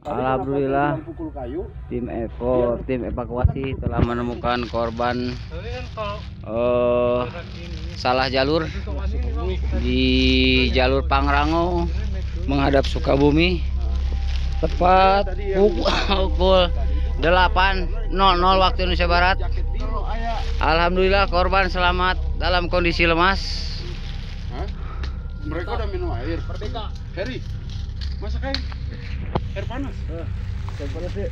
Alhamdulillah tim evakuasi telah menemukan korban salah jalur di jalur Pangrango menghadap Sukabumi, tepat pukul 8.00 waktu Indonesia Barat. Alhamdulillah korban selamat dalam kondisi lemas. Mereka udah minum air. Merdeka. Heri, masak air panas. Air panas ya.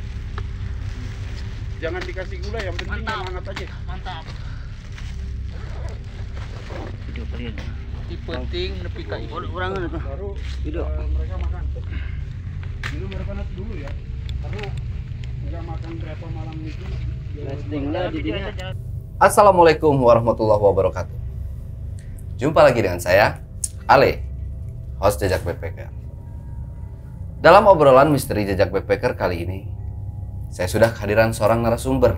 Jangan dikasih gula, yang penting yang hangat aja. Mantap. Video kalian. Penting nepi ka Urangan itu. Baru Video. Mereka makan. Minum air panas dulu ya. Karena nggak makan berapa malam itu. Assalamualaikum warahmatullahi wabarakatuh. Jumpa lagi dengan saya, Ale, host Jejak Backpacker. Dalam obrolan misteri Jejak Backpacker kali ini, saya sudah kehadiran seorang narasumber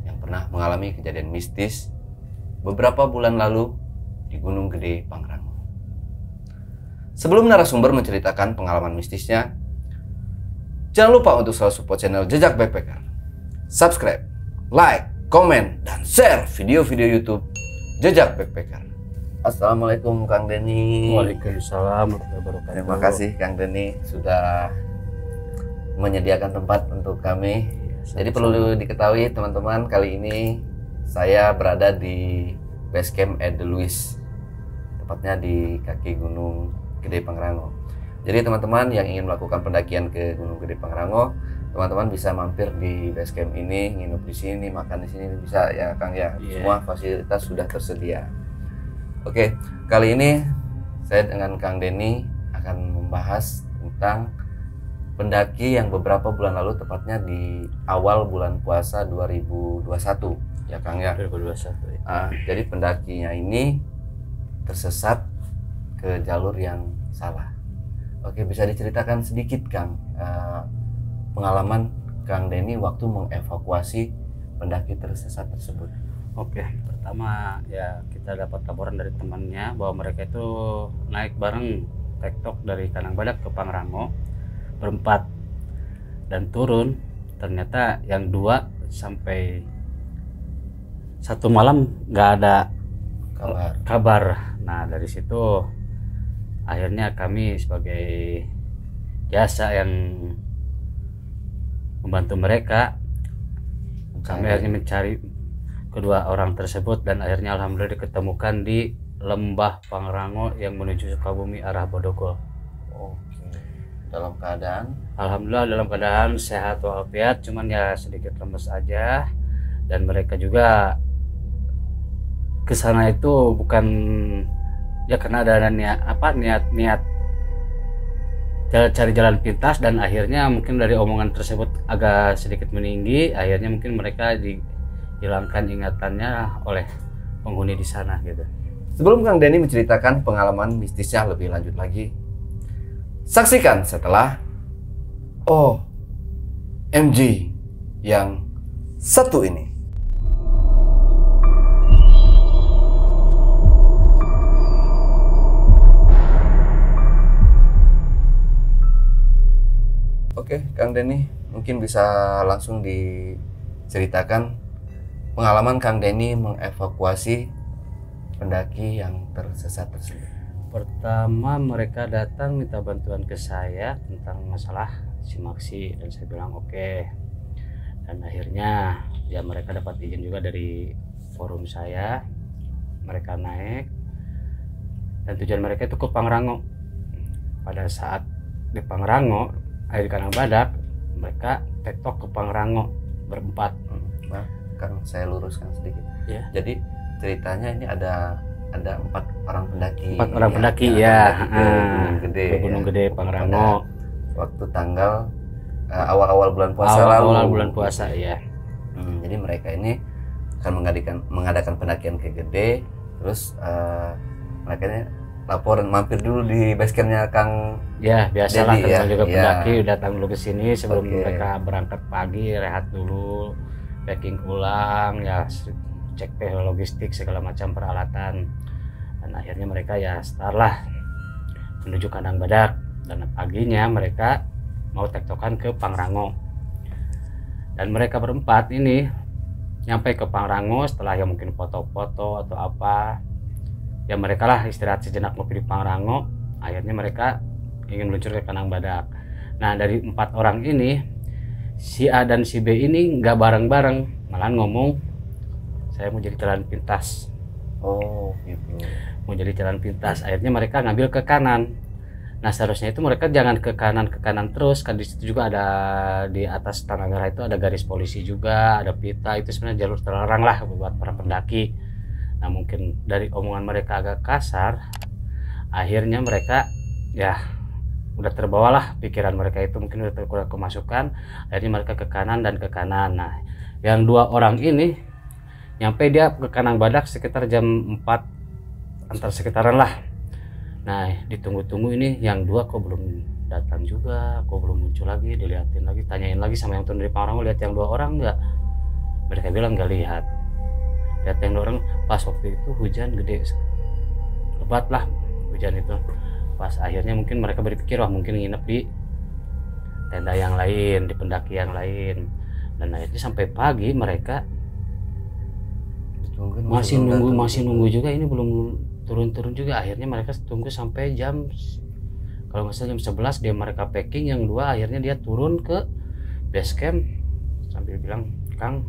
yang pernah mengalami kejadian mistis beberapa bulan lalu di Gunung Gede, Pangrango. Sebelum narasumber menceritakan pengalaman mistisnya, jangan lupa untuk selalu support channel Jejak Backpacker. Subscribe, like, komen, dan share video-video YouTube Jejak Backpacker. Assalamualaikum Kang Denny. Waalaikumsalam warahmatullahi wabarakatuh. Terima kasih Kang Denny sudah menyediakan tempat untuk kami. Jadi perlu diketahui teman-teman, kali ini saya berada di base camp Edelweiss, tepatnya di kaki Gunung Gede Pangrango. Jadi teman-teman yang ingin melakukan pendakian ke Gunung Gede Pangrango, teman-teman bisa mampir di base camp ini, nginep di sini, makan di sini, bisa ya Kang ya. Semua fasilitas sudah tersedia. Oke, kali ini saya dengan Kang Denny akan membahas tentang pendaki yang beberapa bulan lalu, tepatnya di awal bulan puasa 2021 ya Kang ya. 2021 ya. Jadi pendakinya ini tersesat ke jalur yang salah. Oke, bisa diceritakan sedikit Kang pengalaman Kang Denny waktu mengevakuasi pendaki tersesat tersebut. Oke, pertama ya kita dapat laporan dari temannya bahwa mereka itu naik bareng tektok dari Kanang Badak ke Pangrango berempat dan turun. Ternyata yang dua sampai satu malam nggak ada kabar. Nah dari situ akhirnya kami sebagai jasa yang membantu mereka, kami akhirnya mencari kedua orang tersebut dan akhirnya alhamdulillah diketemukan di lembah Pangrango yang menuju Sukabumi arah Bodogol. Oke. Dalam keadaan? Alhamdulillah dalam keadaan sehat walafiat, cuman ya sedikit lemes aja. Dan mereka juga ke sana itu bukan ya karena ada niat cari jalan pintas, dan akhirnya mungkin dari omongan tersebut agak sedikit meninggi, akhirnya mungkin mereka dihilangkan ingatannya oleh penghuni di sana gitu. Sebelum Kang Denny menceritakan pengalaman mistisnya lebih lanjut lagi, saksikan setelah OMG yang satu ini. Oke, Kang Denny, mungkin bisa langsung diceritakan pengalaman Kang Denny mengevakuasi pendaki yang tersesat tersebut. Pertama mereka datang minta bantuan ke saya tentang masalah simaksi dan saya bilang oke. Dan akhirnya ya mereka dapat izin juga dari forum saya. Mereka naik dan tujuan mereka itu ke Pangrango. Pada saat di Pangrango, di Kanang Badak, mereka tektok ke Pangrango berempat. Nah, Kang saya luruskan sedikit. Ya. Jadi ceritanya ini ada 4 orang pendaki. 4 orang pendaki ya. Gunung Gede Pangrango. Waktu tanggal awal-awal bulan puasa lalu. Awal bulan puasa ya. Jadi mereka ini akan mengadakan pendakian ke Gede, terus mereka ini laporan mampir dulu di basecampnya Kang. Ya biasalah Dedi, juga ya. pendaki datang dulu ke sini sebelum mereka berangkat pagi, rehat dulu, packing ulang, ya cek logistik segala macam peralatan. Dan akhirnya mereka ya start lah menuju Kanang Badak, dan paginya mereka mau tektokan ke Pangrango. Dan mereka berempat ini nyampe ke Pangrango setelah ya mungkin foto-foto atau apa, ya mereka lah istirahat sejenak ngopi di Pangrango. Akhirnya mereka ingin meluncur ke Kanang Badak. Nah dari 4 orang ini, si A dan si B ini nggak bareng-bareng, malah ngomong saya mau jadi jalan pintas. Oh gitu. Mau jadi jalan pintas. Akhirnya mereka ngambil ke kanan. Nah seharusnya itu mereka jangan ke kanan terus, kan di situ juga ada, di atas Tanah Merah itu ada garis polisi juga, ada pita, itu sebenarnya jalur terlarang lah buat para pendaki. Nah mungkin dari omongan mereka agak kasar, akhirnya mereka ya udah terbawa lah pikiran mereka itu, mungkin udah kurang kemasukan, akhirnya mereka ke kanan dan ke kanan. Nah yang 2 orang ini nyampe dia ke Kanang Badak sekitar jam 4 antar sekitaran lah. Nah ditunggu-tunggu ini yang 2 kok belum datang juga, kok belum muncul lagi, dilihatin lagi, tanyain lagi sama yang turun dari Pangrango, lihat yang 2 orang enggak? Mereka bilang nggak lihat. Lihat yang 2 orang pas waktu itu hujan gede, lebat lah hujan itu. Pas akhirnya mungkin mereka berpikir wah mungkin nginep di tenda yang lain, di pendaki yang lain. Dan akhirnya sampai pagi mereka masih nunggu juga, ini belum turun juga. Akhirnya mereka tunggu sampai jam, kalau nggak salah jam 11 dia mereka packing, yang 2 akhirnya dia turun ke base camp sambil bilang, Kang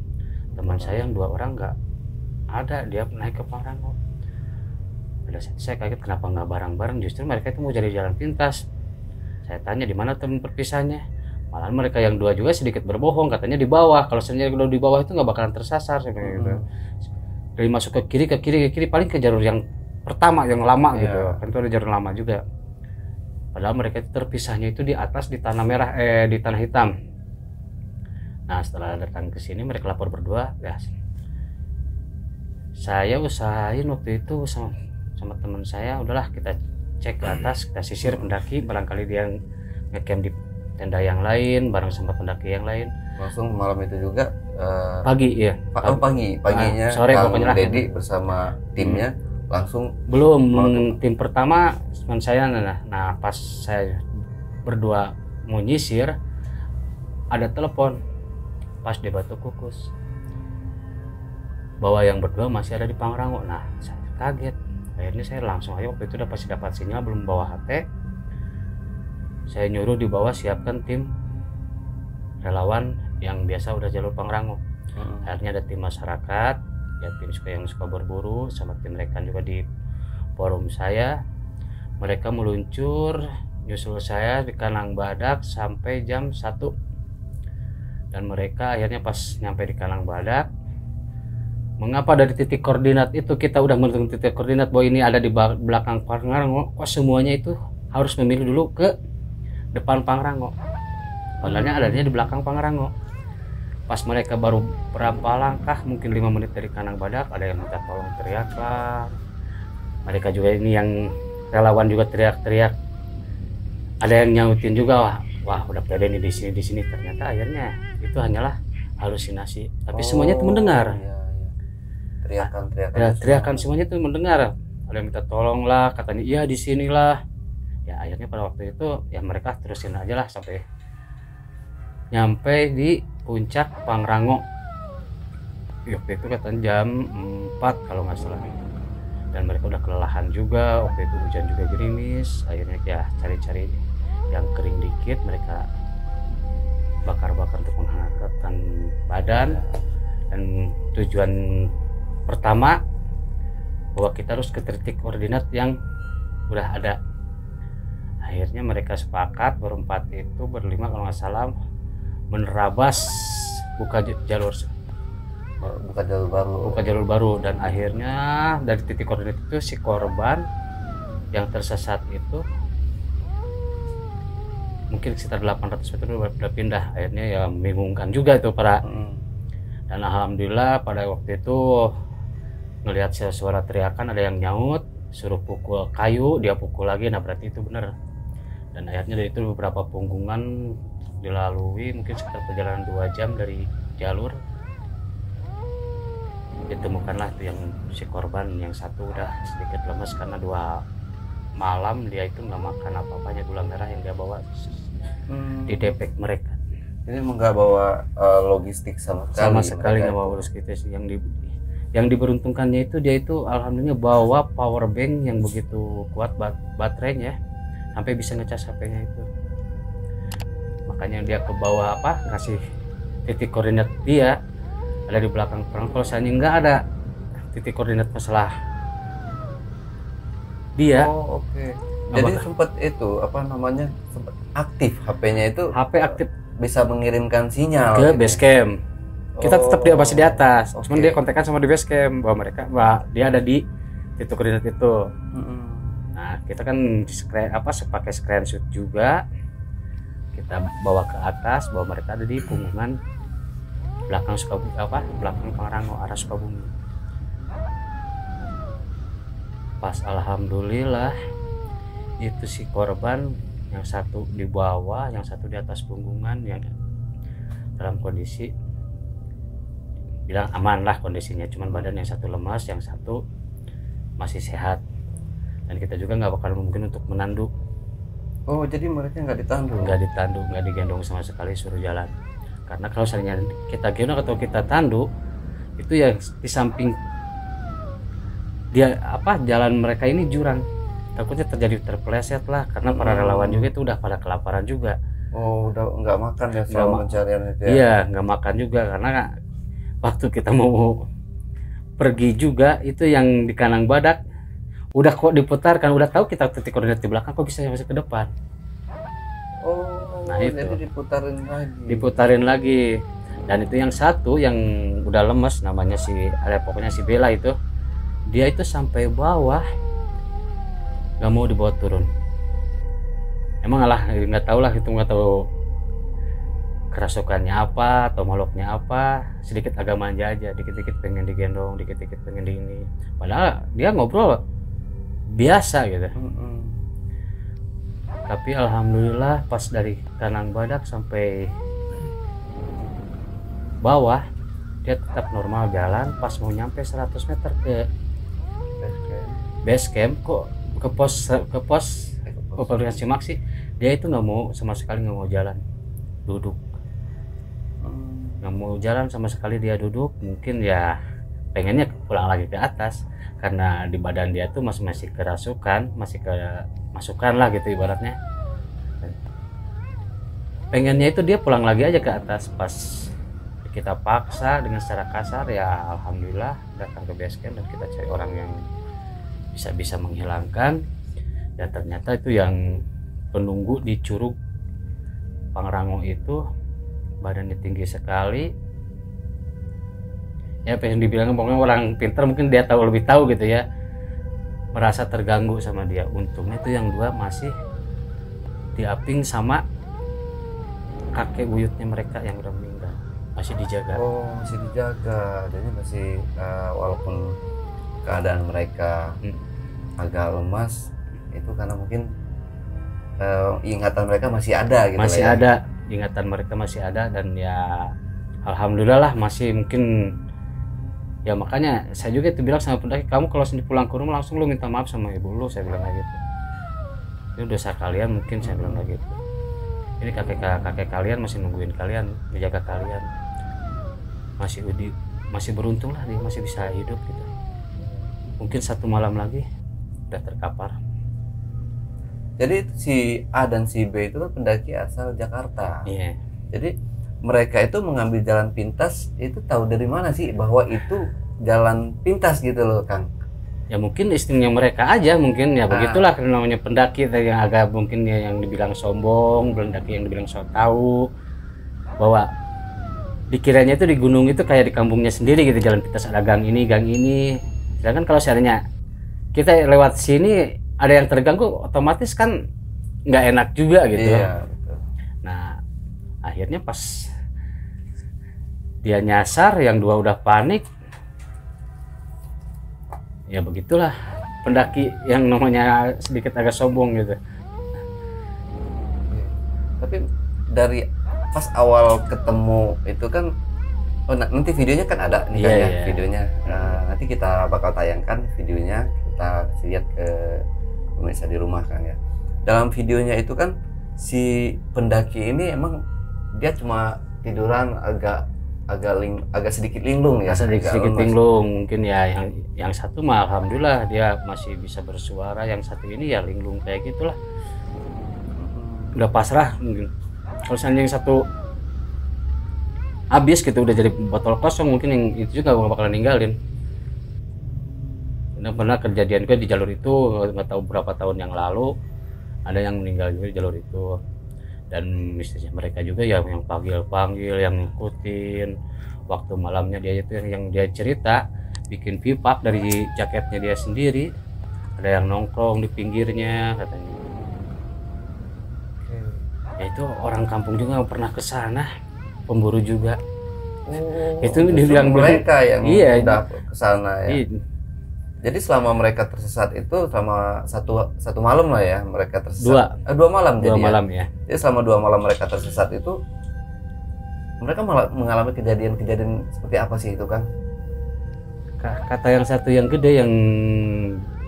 teman saya yang 2 orang nggak ada, dia naik ke Pangrango. Pada saat saya kaget kenapa nggak bareng-bareng, justru mereka itu mau jadi jalan pintas. Saya tanya di mana teman perpisahnya, malah mereka yang 2 juga sedikit berbohong, katanya di bawah. Kalau sebenarnya kalau di bawah itu nggak bakalan tersasar gitu. Dari masuk ke kiri paling ke jalur yang pertama yang lama gitu, kan itu ada jalur lama juga. Padahal mereka itu terpisahnya itu di atas di Tanah Merah, di Tanah Hitam. Nah setelah datang ke sini mereka lapor berdua, ya saya usahain waktu itu sama teman saya, udahlah kita cek ke atas, kita sisir pendaki, barangkali dia ngecamp di tenda yang lain bareng sama pendaki yang lain. Langsung malam itu juga pagi ya. Paginya sore Kang pokoknya Dedi bersama timnya langsung. Belum, tim pertama teman saya. Nah pas saya berdua mau nyisir ada telepon pas di Batu Kukus bahwa yang berdua masih ada di Pangrango. Nah saya kaget, akhirnya saya langsung aja, waktu itu udah pasti dapat sinyal, belum bawa HP, saya nyuruh di bawah siapkan tim relawan yang biasa udah jalur Pangrango. Akhirnya ada tim masyarakat, ya tim yang suka berburu, sama tim rekan juga di forum saya. Mereka meluncur nyusul saya di Kanang Badak sampai jam 1. Dan mereka akhirnya pas nyampe di Kanang Badak, mengapa dari titik koordinat itu kita udah menentukan titik koordinat bahwa ini ada di belakang Pangrango, kok semuanya itu harus memilih dulu ke depan Pangrango, padahalnya adanya di belakang Pangrango. Pas mereka baru berapa langkah, mungkin 5 menit dari Kanang Badak, ada yang minta tolong, teriak lah. Mereka juga ini yang relawan juga teriak-teriak, ada yang nyautin juga, wah udah pede nih di sini. Ternyata akhirnya itu hanyalah halusinasi, tapi semuanya itu mendengar. Teriakan semuanya itu mendengar. Ada yang minta tolong lah, katanya iya di sinilah. Ya akhirnya pada waktu itu ya mereka terusin aja lah sampai nyampe di puncak Pangrango. Waktu itu katanya jam 4 kalau nggak salah. Dan mereka udah kelelahan juga, waktu itu hujan juga gerimis. Akhirnya ya cari-cari yang kering dikit, mereka bakar-bakar untuk menghangatkan badan. Dan tujuan pertama bahwa kita harus ke titik koordinat yang udah ada. Akhirnya mereka sepakat berempat itu, berlima kalau nggak salah, menerabas buka jalur baru. Dan akhirnya dari titik koordinat itu si korban yang tersesat itu mungkin sekitar 800 meter udah pindah. Akhirnya ya membingungkan juga itu para. Dan alhamdulillah pada waktu itu ngelihat suara teriakan, ada yang nyaut suruh pukul kayu, dia pukul lagi. Nah berarti itu benar. Dan akhirnya dari itu beberapa punggungan dilalui, mungkin sekitar perjalanan 2 jam dari jalur, ditemukanlah itu yang si korban yang satu udah sedikit lemes karena 2 malam dia itu nggak makan apa-apanya, gula merah yang dia bawa di depek mereka. Jadi nggak bawa logistik sama sekali. Sama sekali nggak bawa logistik. Sih yang diberuntungkannya itu dia itu alhamdulillah bawa power bank yang begitu kuat baterainya sampai bisa ngecas HP-nya itu. Makanya dia ke bawah ngasih titik koordinat dia ada di belakang perang. Kalau saya nggak ada titik koordinat masalah dia. Oh, oke. Jadi sempat itu sempat aktif HP-nya itu. HP aktif bisa mengirimkan sinyal ke base camp. Kita tetap masih di atas. Okay. Cuman dia kontekan sama di base camp bahwa dia ada di titik koordinat itu. Nah, kita kan pakai screenshot juga. Kita bawa ke atas bahwa mereka ada di punggungan belakang belakang Pangrango arah Sukabumi. Pas alhamdulillah itu si korban yang satu di bawah, yang satu di atas punggungan, yang dalam kondisi bilang aman lah kondisinya, cuman badan yang satu lemas, yang satu masih sehat, dan kita juga nggak bakal mungkin untuk menanduk. Oh, jadi mereka nggak ditanduk? Nggak digendong sama sekali, suruh jalan. Karena kalau misalnya kita gendong atau kita tanduk, itu ya di samping dia jalan mereka ini jurang, takutnya terpeleset lah, karena para relawan juga itu udah pada kelaparan juga. Oh, udah nggak makan ya selama pencarian itu ya? Iya, nggak makan juga, karena waktu kita mau pergi juga itu yang di Kanang Badak udah kok diputarkan, udah tahu kita titik koordinat di belakang, kok bisa masuk ke depan. Oh, nah itu jadi diputarin lagi. Dan itu yang satu yang udah lemes, namanya pokoknya si Bella itu, dia itu sampai bawah nggak mau dibawa turun. Emang nggak tahu lah, itu nggak tahu kerasukannya apa atau makhluknya apa, sedikit agak manja aja, dikit-dikit pengen digendong, dikit-dikit pengen di ini, padahal dia ngobrol biasa gitu. Tapi alhamdulillah pas dari Kanang Badak sampai bawah dia tetap normal jalan. Pas mau nyampe 100 meter ke base camp, kok ke pos komunikasi Maksi, dia itu nggak mau sama sekali, nggak mau jalan, duduk, nggak mau jalan sama sekali, dia duduk. Mungkin ya pengennya pulang lagi ke atas, karena di badan dia tuh masih kerasukan, masih masukan lah gitu ibaratnya. Pengennya itu dia pulang lagi aja ke atas. Pas kita paksa dengan secara kasar, ya alhamdulillah datang ke base camp dan kita cari orang yang bisa menghilangkan. Dan ternyata itu yang penunggu di Curug Pangrango itu badannya tinggi sekali. Ya pengen dibilang pokoknya orang pintar, mungkin dia lebih tahu gitu ya, merasa terganggu sama dia. Untungnya itu yang dua masih diaping sama kakek buyutnya mereka yang udah meninggal, masih dijaga. Oh, masih dijaga. Jadi masih walaupun keadaan mereka agak lemas, itu karena mungkin ingatan mereka masih ada gitu. Masih ada, ingatan mereka masih ada, dan ya alhamdulillah lah masih mungkin. Ya makanya saya juga itu bilang sama pendaki, kamu kalau sendiri pulang ke rumah langsung lu minta maaf sama ibu lu, saya bilang kayak gitu. Ini dosa kalian mungkin, saya bilang kayak gitu. Ini kakek kalian masih nungguin kalian, menjaga kalian. Masih beruntung lah dia masih bisa hidup gitu. Mungkin satu malam lagi udah terkapar. Jadi si A dan si B itu kan pendaki asal Jakarta. Iya. Jadi mereka itu mengambil jalan pintas, itu tahu dari mana sih bahwa itu jalan pintas gitu loh, Kang? Ya mungkin instingnya mereka aja, mungkin ya begitulah, karena namanya pendaki yang agak mungkin ya yang dibilang sombong, pendaki yang dibilang so tahu, bahwa dikiranya itu di gunung itu kayak di kampungnya sendiri gitu, jalan pintas, ada gang ini. Sedangkan kalau seandainya kita lewat sini ada yang terganggu, otomatis kan nggak enak juga gitu. Iya, betul. Nah akhirnya pas dia nyasar, yang dua udah panik. Ya begitulah pendaki yang namanya sedikit agak sombong gitu. Tapi dari pas awal ketemu itu kan, nanti videonya kan ada nih kan ya, videonya. Nah, nanti kita bakal tayangkan videonya, kita kasih lihat ke pemirsa di rumah kan ya. Dalam videonya itu kan si pendaki ini emang dia cuma tiduran agak sedikit linglung ya, sedikit lemas. linglung mungkin ya. Yang satu mah alhamdulillah dia masih bisa bersuara, yang satu ini ya linglung kayak gitulah, udah pasrah mungkin. Kalau seandainya yang satu habis gitu udah jadi botol kosong, mungkin yang itu juga gak bakalan ninggalin. Pernah kejadian gue di jalur itu nggak tahu berapa tahun yang lalu, ada yang meninggal juga di jalur itu. Dan misalnya mereka juga ya yang panggil yang ngikutin. Waktu malamnya dia itu yang dia cerita bikin pipak dari jaketnya dia sendiri, ada yang nongkrong di pinggirnya katanya. Ya itu orang kampung juga pernah ke sana, pemburu juga. Itu dibilang mereka yang iya, udah ke sana ya. Iya. Jadi selama mereka tersesat itu selama satu malam lah ya mereka tersesat. Dua malam dua jadi malam ya. Jadi selama 2 malam mereka tersesat itu mereka malah mengalami kejadian-kejadian seperti apa sih itu kan? Kata yang satu yang gede yang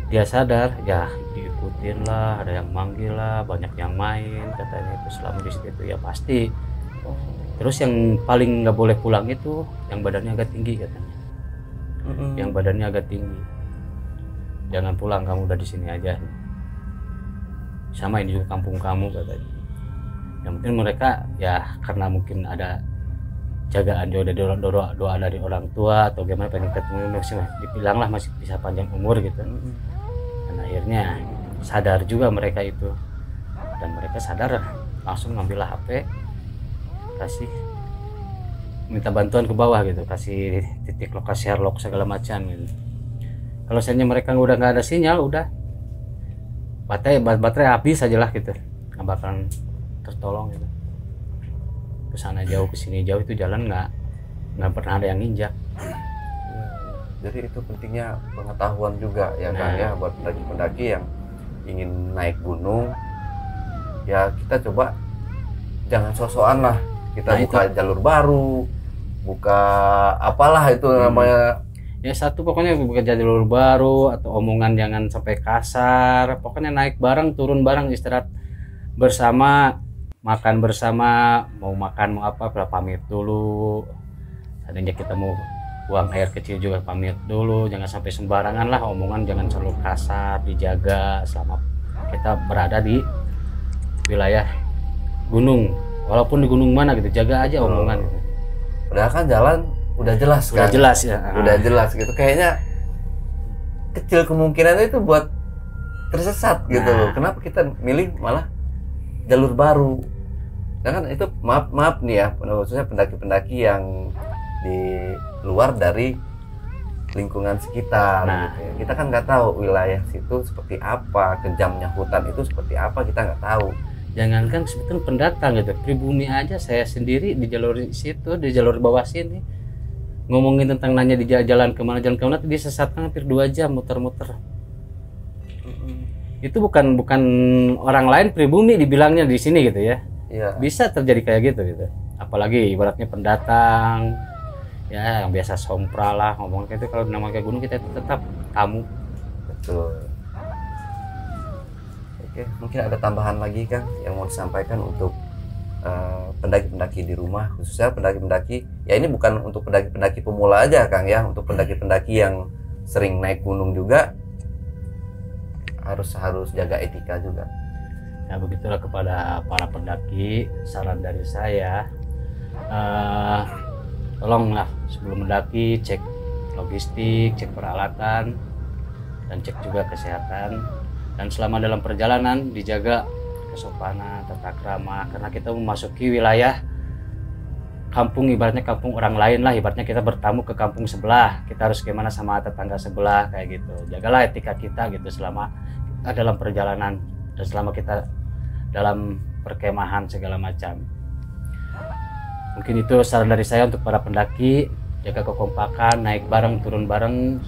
dia sadar ya diikutin lah, ada yang manggil lah, banyak yang main katanya itu selama di situ ya pasti. Terus yang paling nggak boleh pulang itu yang badannya agak tinggi katanya. Yang badannya agak tinggi. Jangan pulang, kamu udah di sini aja. Sama ini juga kampung kamu katanya. Yang penting mereka ya karena mungkin ada jagaan juga dari doa dari orang tua atau gimana pengen ketemu masih dibilang lah masih bisa panjang umur gitu. Dan akhirnya sadar juga mereka itu. Dan mereka sadar langsung ngambil HP, kasih minta bantuan ke bawah gitu, kasih titik lokasi Sherlock segala macam gitu. Kalau misalnya mereka udah nggak ada sinyal, udah baterai habis aja lah gitu, nggak bakalan tertolong gitu. Kesana jauh kesini jauh itu jalan nggak pernah ada yang injak. Jadi itu pentingnya pengetahuan juga ya kan ya buat pendaki-pendaki yang ingin naik gunung. Ya kita coba jangan sok-sokan lah, kita buka jalur baru, buka apalah itu namanya. Ya satu pokoknya bukan jalur baru atau omongan jangan sampai kasar, pokoknya naik bareng turun bareng, istirahat bersama, makan bersama, mau makan mau apa pamit dulu. Seandainya kita mau buang air kecil juga pamit dulu, jangan sampai sembarangan lah omongan, jangan selalu kasar, dijaga selama kita berada di wilayah gunung, walaupun di gunung mana gitu, jaga aja omongan gitu. Padahal kan jalan udah jelas kan? Udah jelas ya. Udah jelas gitu. Kayaknya kecil kemungkinan itu buat tersesat gitu loh. Kenapa kita milih malah jalur baru? Kan itu maaf nih ya, khususnya pendaki-pendaki yang di luar dari lingkungan sekitar. Gitu ya. Kita kan nggak tahu wilayah situ seperti apa, kejamnya hutan itu seperti apa, kita nggak tahu. Jangankan sebetulnya pendatang gitu, pribumi aja saya sendiri di jalur situ, di jalur bawah sini ngomongin tentang nanya di jalan kemana tuh disesatkan hampir 2 jam muter-muter. Itu bukan orang lain, pribumi dibilangnya di sini gitu ya. Iya. Bisa terjadi kayak gitu. Apalagi ibaratnya pendatang ya yang biasa sompra lah ngomong kayak itu, kalau nama kayak gunung kita tetap tamu. Betul. Oke, mungkin ada tambahan lagi Kang yang mau disampaikan untuk pendaki-pendaki di rumah, khususnya pendaki-pendaki ya, ini bukan untuk pendaki-pendaki pemula aja Kang ya, untuk pendaki-pendaki yang sering naik gunung juga harus jaga etika juga. Ya begitulah kepada para pendaki, saran dari saya, tolonglah sebelum mendaki cek logistik, cek peralatan, dan cek juga kesehatan. Dan selama dalam perjalanan dijaga kesopanan, tata krama, karena kita memasuki wilayah kampung, ibaratnya kampung orang lain lah, ibaratnya kita bertamu ke kampung sebelah, kita harus gimana sama tetangga sebelah kayak gitu. Jagalah etika kita gitu selama kita dalam perjalanan dan selama kita dalam perkemahan segala macam. Mungkin itu saran dari saya untuk para pendaki, jaga kekompakan, naik bareng, turun bareng,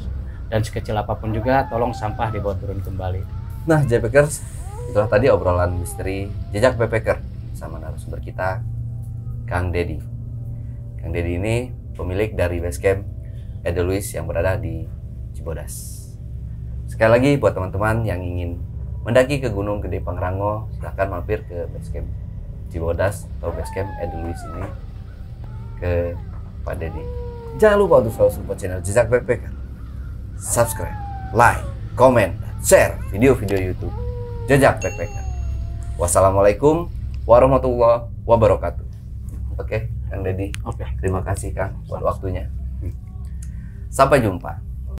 dan sekecil apapun juga tolong sampah dibawa turun kembali. Nah, Backpackers, itulah tadi obrolan misteri jejak backpacker sama narasumber kita, Kang Dedi. Kang Dedi ini pemilik dari Basecamp Edelweiss yang berada di Cibodas. Sekali lagi buat teman-teman yang ingin mendaki ke Gunung Gede Pangrango, silahkan mampir ke Basecamp Cibodas atau Basecamp Edeluis ini ke Pak Dedi. Jangan lupa untuk selalu support channel Jejak Backpacker. Subscribe, like, komen, dan share video-video YouTube Jejak Backpacker. Wassalamualaikum warahmatullahi wabarakatuh. Oke, Kang Dedi. Oke. Terima kasih Kang buat waktunya. Sampai jumpa.